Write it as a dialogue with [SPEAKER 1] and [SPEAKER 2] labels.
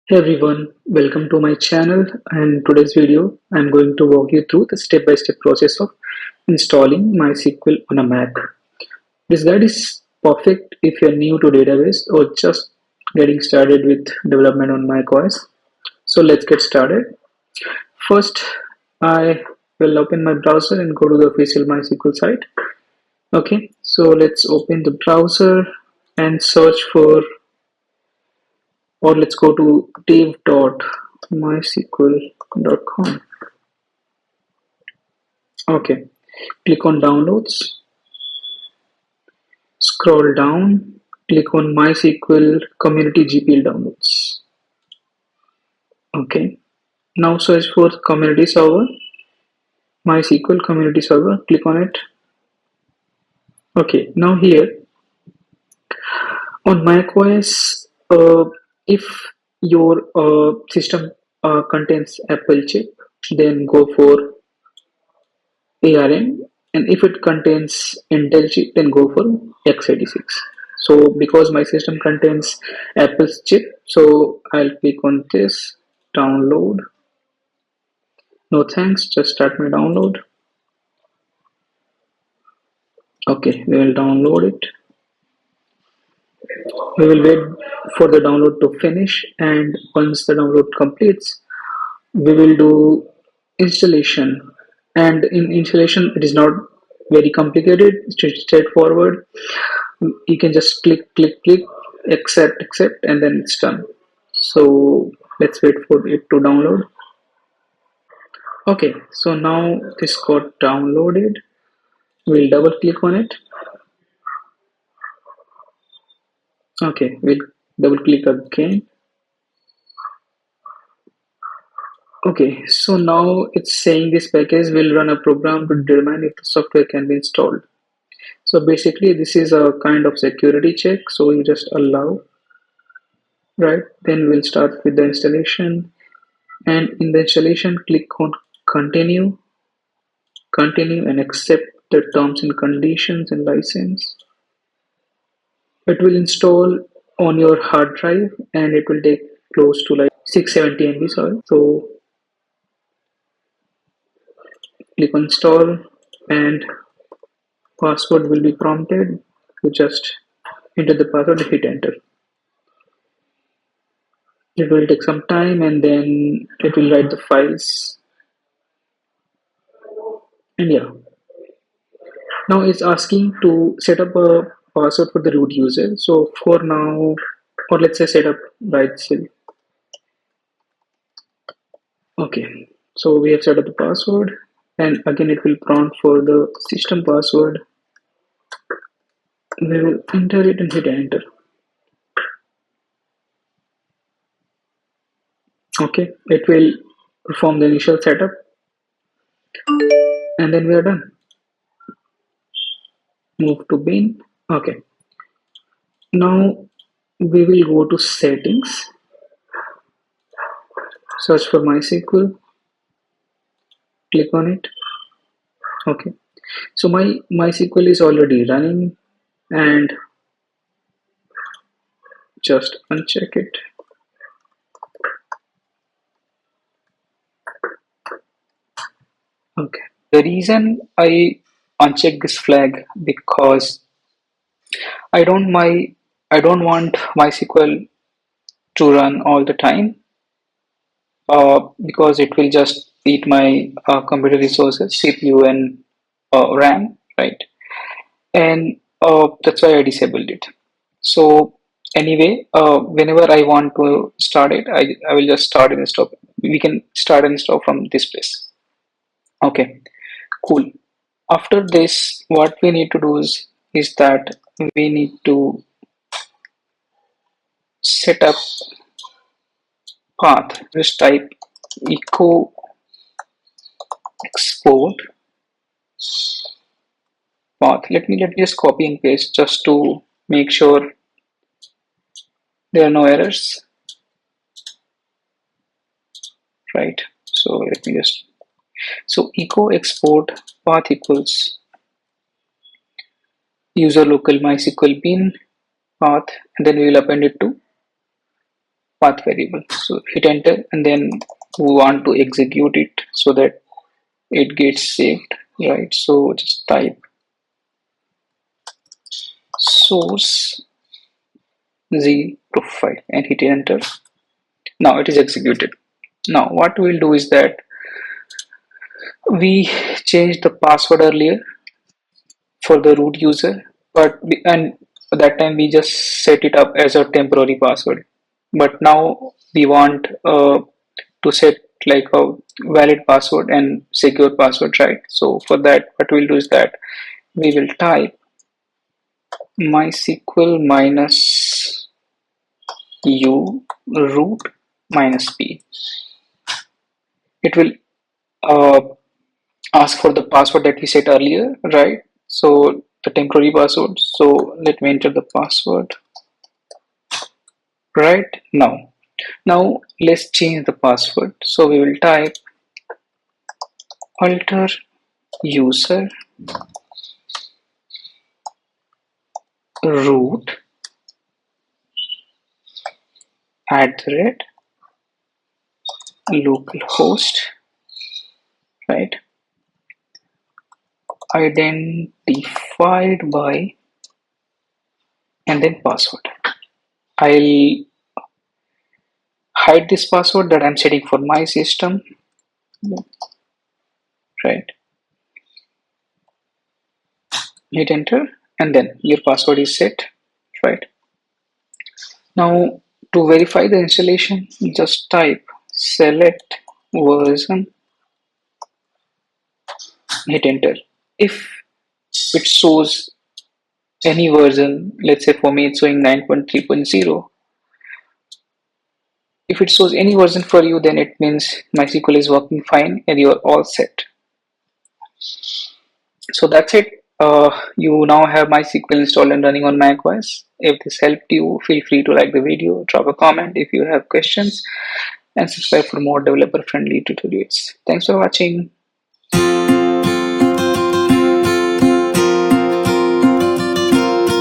[SPEAKER 1] Hey everyone, welcome to my channel, and today's video I'm going to walk you through the step-by-step process of installing MySQL on a Mac. This guide is perfect if you're new to database or just getting started with development on macOS. So let's get started. First, I will open my browser and go to the official MySQL site. Okay, so let's open the browser and search for, or let's go to dev.mysql.com. Okay, click on downloads, scroll down, click on MySQL Community GPL downloads. Okay, now search for community server, MySQL community server, click on it. Okay, now here on macOS, if your system contains Apple chip, then go for ARM, and if it contains Intel chip, then go for x86. So because my system contains Apple's chip, so I'll click on this, download. No thanks, just start my download. Okay, we will download it. We will wait for the download to finish, and once the download completes, we will do installation. And in installation, it is not very complicated, it's straightforward. You can just click, accept, and then it's done. So let's wait for it to download. Okay, so now this got downloaded. We'll double click on it. Okay, we'll double click again. Okay, so now it's saying this package will run a program to determine if the software can be installed. So basically this is a kind of security check, so you just allow, right? Then we'll start with the installation, and in the installation click on continue, and accept the terms and conditions and license. It will install on your hard drive and it will take close to like 670 MB, sorry. So click on install and password will be prompted. You just enter the password and hit enter. It will take some time and then it will write the files, and yeah, now it's asking to set up a password for the root user. So for now, or let's say set up right still. Okay, so we have set up the password, and again it will prompt for the system password. We will enter it and hit enter. Okay, it will perform the initial setup, and then we are done. Move to bin. Okay, now we will go to settings, search for MySQL, click on it. Okay, so my MySQL is already running, and just uncheck it. Okay, the reason I uncheck this flag because I don't my I don't want MySQL to run all the time, because it will just eat my computer resources, CPU and RAM, right? And that's why I disabled it. So anyway, whenever I want to start it, I will just start and stop. We can start and stop from this place. Okay, cool. After this, what we need to do is that we need to set up path. Just type echo export path. Let me just copy and paste just to make sure there are no errors, right? So let me just, so echo export path equals user local MySQL bin path, and then we will append it to path variable. So hit enter, and then we want to execute it so that it gets saved, right? So just type source z profile and hit enter. Now it is executed. Now what we'll do is that we changed the password earlier for the root user, and that time we just set it up as a temporary password. But now we want to set like a valid password and secure password, right? So for that, what we'll do is that we will type MySQL minus u root minus p. It will uh, ask for the password that we set earlier, right? So the temporary password. So let me enter the password right now. Now let's change the password. So we will type alter user root @ localhost, right? Identified by, and then password. I'll hide this password that I'm setting for my system, right? Hit enter, and then your password is set, right? Now to verify the installation, just type select version, hit enter. If it shows any version, let's say for me it's showing 9.3.0. If it shows any version for you, then it means MySQL is working fine and you're all set. So that's it. You now have MySQL installed and running on macOS. If this helped you, feel free to like the video, drop a comment if you have questions, and subscribe for more developer friendly tutorials. Thanks for watching.